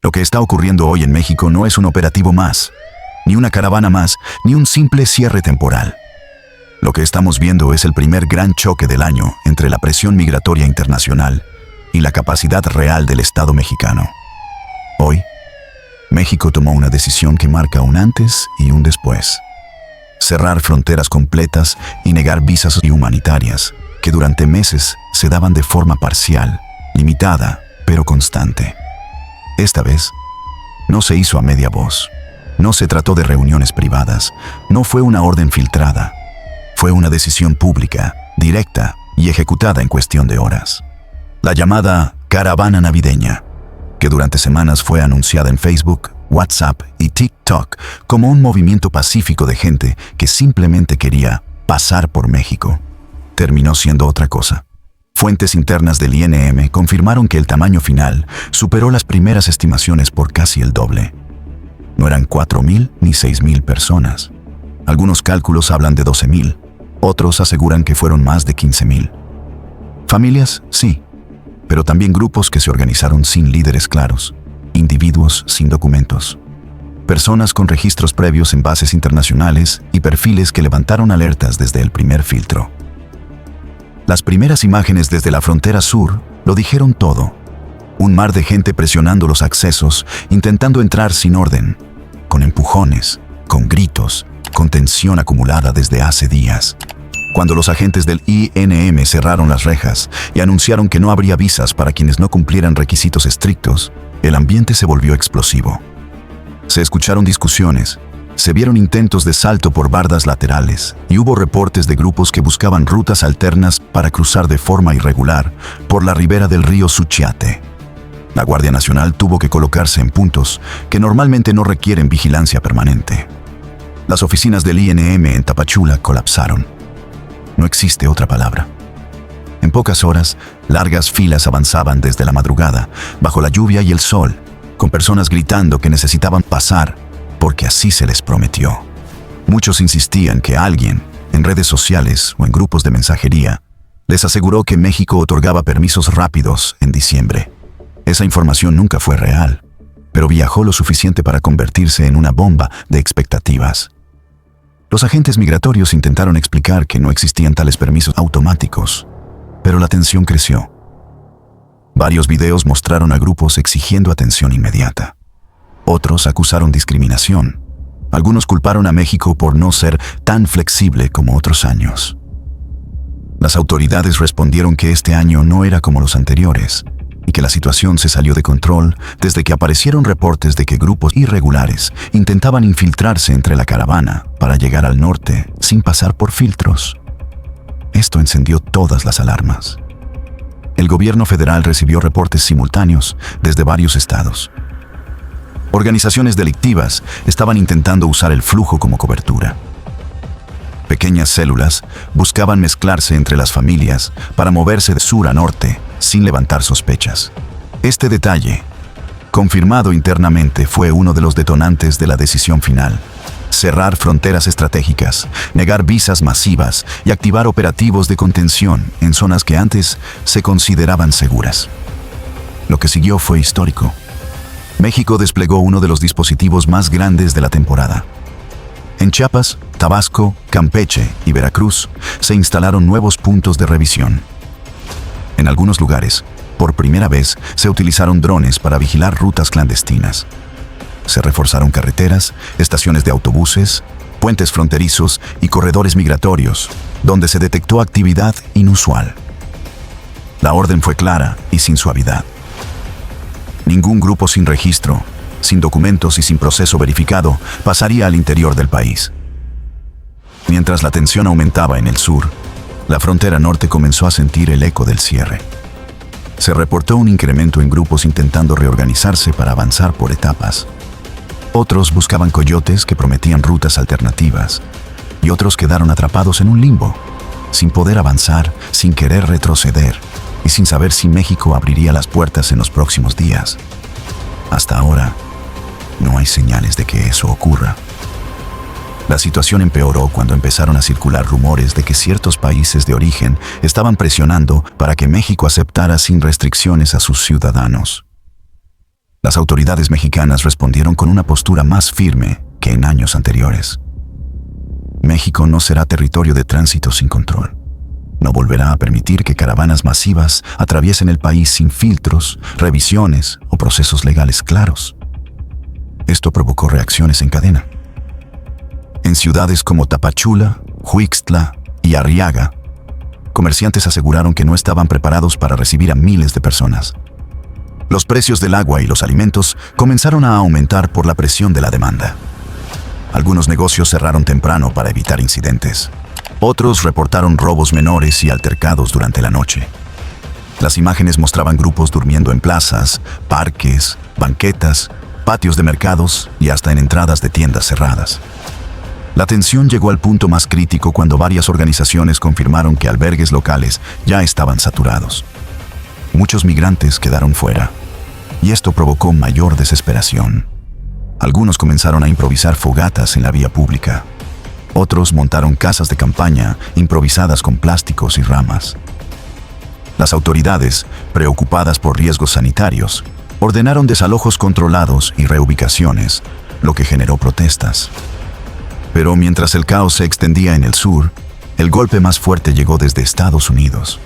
Lo que está ocurriendo hoy en México no es un operativo más, ni una caravana más, ni un simple cierre temporal. Lo que estamos viendo es el primer gran choque del año entre la presión migratoria internacional y la capacidad real del Estado mexicano. Hoy, México tomó una decisión que marca un antes y un después. Cerrar fronteras completas y negar visas humanitarias que durante meses se daban de forma parcial, limitada, pero constante. Esta vez, no se hizo a media voz. No se trató de reuniones privadas, no fue una orden filtrada. Fue una decisión pública, directa y ejecutada en cuestión de horas. La llamada caravana navideña, que durante semanas fue anunciada en Facebook, WhatsApp y TikTok como un movimiento pacífico de gente que simplemente quería pasar por México, terminó siendo otra cosa. Fuentes internas del INM confirmaron que el tamaño final superó las primeras estimaciones por casi el doble. No eran 4,000 ni 6,000 personas. Algunos cálculos hablan de 12,000, otros aseguran que fueron más de 15,000. Familias, sí, pero también grupos que se organizaron sin líderes claros, individuos sin documentos, personas con registros previos en bases internacionales y perfiles que levantaron alertas desde el primer filtro. Las primeras imágenes desde la frontera sur lo dijeron todo. Un mar de gente presionando los accesos, intentando entrar sin orden, con empujones, con gritos, con tensión acumulada desde hace días. Cuando los agentes del INM cerraron las rejas y anunciaron que no habría visas para quienes no cumplieran requisitos estrictos, el ambiente se volvió explosivo. Se escucharon discusiones, se vieron intentos de salto por bardas laterales y hubo reportes de grupos que buscaban rutas alternas para cruzar de forma irregular por la ribera del río Suchiate. La Guardia Nacional tuvo que colocarse en puntos que normalmente no requieren vigilancia permanente. Las oficinas del INM en Tapachula colapsaron. No existe otra palabra. En pocas horas, largas filas avanzaban desde la madrugada, bajo la lluvia y el sol, con personas gritando que necesitaban pasar, porque así se les prometió. Muchos insistían que alguien, en redes sociales o en grupos de mensajería, les aseguró que México otorgaba permisos rápidos en diciembre. Esa información nunca fue real, pero viajó lo suficiente para convertirse en una bomba de expectativas. Los agentes migratorios intentaron explicar que no existían tales permisos automáticos, pero la tensión creció. Varios videos mostraron a grupos exigiendo atención inmediata. Otros acusaron discriminación. Algunos culparon a México por no ser tan flexible como otros años. Las autoridades respondieron que este año no era como los anteriores y que la situación se salió de control desde que aparecieron reportes de que grupos irregulares intentaban infiltrarse entre la caravana para llegar al norte sin pasar por filtros. Esto encendió todas las alarmas. El gobierno federal recibió reportes simultáneos desde varios estados. Organizaciones delictivas estaban intentando usar el flujo como cobertura. Pequeñas células buscaban mezclarse entre las familias para moverse de sur a norte sin levantar sospechas. Este detalle, confirmado internamente, fue uno de los detonantes de la decisión final. Cerrar fronteras estratégicas, negar visas masivas y activar operativos de contención en zonas que antes se consideraban seguras. Lo que siguió fue histórico. México desplegó uno de los dispositivos más grandes de la temporada. En Chiapas, Tabasco, Campeche y Veracruz se instalaron nuevos puntos de revisión. En algunos lugares, por primera vez, se utilizaron drones para vigilar rutas clandestinas. Se reforzaron carreteras, estaciones de autobuses, puentes fronterizos y corredores migratorios, donde se detectó actividad inusual. La orden fue clara y sin suavidad. Ningún grupo sin registro, sin documentos y sin proceso verificado pasaría al interior del país. Mientras la tensión aumentaba en el sur, la frontera norte comenzó a sentir el eco del cierre. Se reportó un incremento en grupos intentando reorganizarse para avanzar por etapas. Otros buscaban coyotes que prometían rutas alternativas, y otros quedaron atrapados en un limbo, sin poder avanzar, sin querer retroceder, y sin saber si México abriría las puertas en los próximos días. Hasta ahora, no hay señales de que eso ocurra. La situación empeoró cuando empezaron a circular rumores de que ciertos países de origen estaban presionando para que México aceptara sin restricciones a sus ciudadanos. Las autoridades mexicanas respondieron con una postura más firme que en años anteriores. México no será territorio de tránsito sin control. No volverá a permitir que caravanas masivas atraviesen el país sin filtros, revisiones o procesos legales claros. Esto provocó reacciones en cadena. En ciudades como Tapachula, Huixtla y Arriaga, comerciantes aseguraron que no estaban preparados para recibir a miles de personas. Los precios del agua y los alimentos comenzaron a aumentar por la presión de la demanda. Algunos negocios cerraron temprano para evitar incidentes. Otros reportaron robos menores y altercados durante la noche. Las imágenes mostraban grupos durmiendo en plazas, parques, banquetas, patios de mercados y hasta en entradas de tiendas cerradas. La tensión llegó al punto más crítico cuando varias organizaciones confirmaron que albergues locales ya estaban saturados. Muchos migrantes quedaron fuera, y esto provocó mayor desesperación. Algunos comenzaron a improvisar fogatas en la vía pública. Otros montaron casas de campaña improvisadas con plásticos y ramas. Las autoridades, preocupadas por riesgos sanitarios, ordenaron desalojos controlados y reubicaciones, lo que generó protestas. Pero mientras el caos se extendía en el sur, el golpe más fuerte llegó desde Estados Unidos.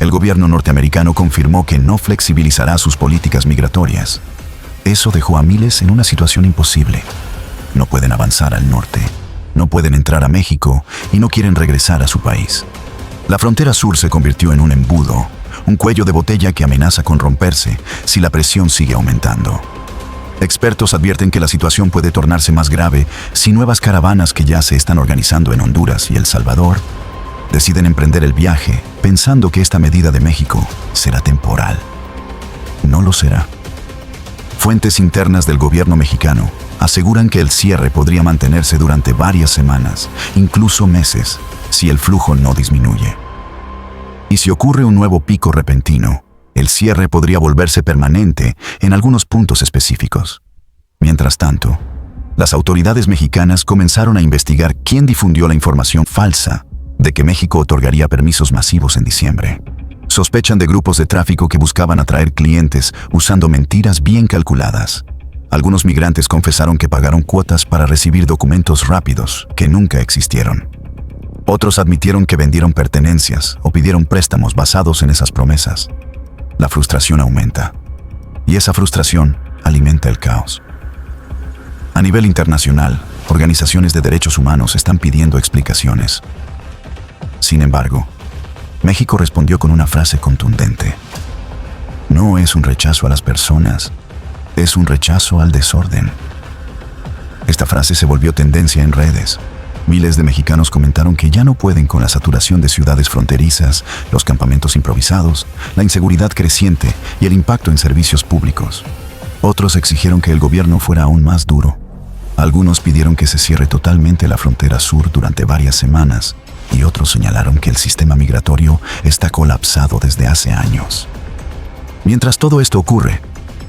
El gobierno norteamericano confirmó que no flexibilizará sus políticas migratorias. Eso dejó a miles en una situación imposible. No pueden avanzar al norte, no pueden entrar a México y no quieren regresar a su país. La frontera sur se convirtió en un embudo, un cuello de botella que amenaza con romperse si la presión sigue aumentando. Expertos advierten que la situación puede tornarse más grave si nuevas caravanas que ya se están organizando en Honduras y El Salvador deciden emprender el viaje pensando que esta medida de México será temporal. No lo será. Fuentes internas del gobierno mexicano aseguran que el cierre podría mantenerse durante varias semanas, incluso meses, si el flujo no disminuye. Y si ocurre un nuevo pico repentino, el cierre podría volverse permanente en algunos puntos específicos. Mientras tanto, las autoridades mexicanas comenzaron a investigar quién difundió la información falsa de que México otorgaría permisos masivos en diciembre. Sospechan de grupos de tráfico que buscaban atraer clientes usando mentiras bien calculadas. Algunos migrantes confesaron que pagaron cuotas para recibir documentos rápidos que nunca existieron. Otros admitieron que vendieron pertenencias o pidieron préstamos basados en esas promesas. La frustración aumenta, y esa frustración alimenta el caos. A nivel internacional, organizaciones de derechos humanos están pidiendo explicaciones. Sin embargo, México respondió con una frase contundente. No es un rechazo a las personas, es un rechazo al desorden. Esta frase se volvió tendencia en redes. Miles de mexicanos comentaron que ya no pueden con la saturación de ciudades fronterizas, los campamentos improvisados, la inseguridad creciente y el impacto en servicios públicos. Otros exigieron que el gobierno fuera aún más duro. Algunos pidieron que se cierre totalmente la frontera sur durante varias semanas, y otros señalaron que el sistema migratorio está colapsado desde hace años. Mientras todo esto ocurre,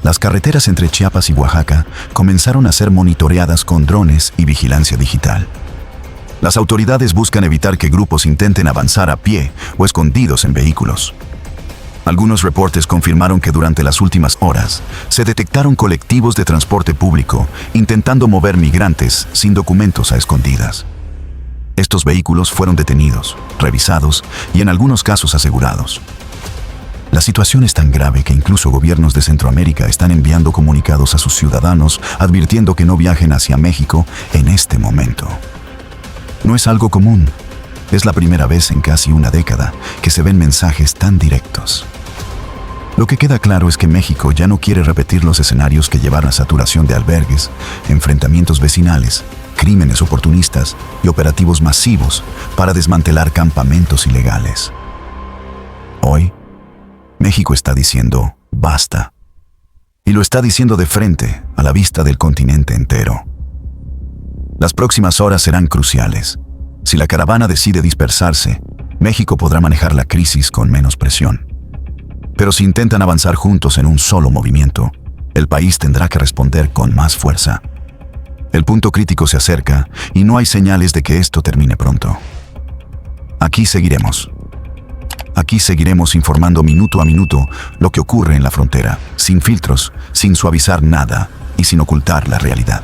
las carreteras entre Chiapas y Oaxaca comenzaron a ser monitoreadas con drones y vigilancia digital. Las autoridades buscan evitar que grupos intenten avanzar a pie o escondidos en vehículos. Algunos reportes confirmaron que durante las últimas horas se detectaron colectivos de transporte público intentando mover migrantes sin documentos a escondidas. Estos vehículos fueron detenidos, revisados y en algunos casos asegurados. La situación es tan grave que incluso gobiernos de Centroamérica están enviando comunicados a sus ciudadanos advirtiendo que no viajen hacia México en este momento. No es algo común. Es la primera vez en casi una década que se ven mensajes tan directos. Lo que queda claro es que México ya no quiere repetir los escenarios que llevaron a saturación de albergues, enfrentamientos vecinales, crímenes oportunistas y operativos masivos para desmantelar campamentos ilegales. Hoy, México está diciendo basta. Y lo está diciendo de frente, a la vista del continente entero. Las próximas horas serán cruciales. Si la caravana decide dispersarse, México podrá manejar la crisis con menos presión. Pero si intentan avanzar juntos en un solo movimiento, el país tendrá que responder con más fuerza. El punto crítico se acerca y no hay señales de que esto termine pronto. Aquí seguiremos. Aquí seguiremos informando minuto a minuto lo que ocurre en la frontera, sin filtros, sin suavizar nada y sin ocultar la realidad.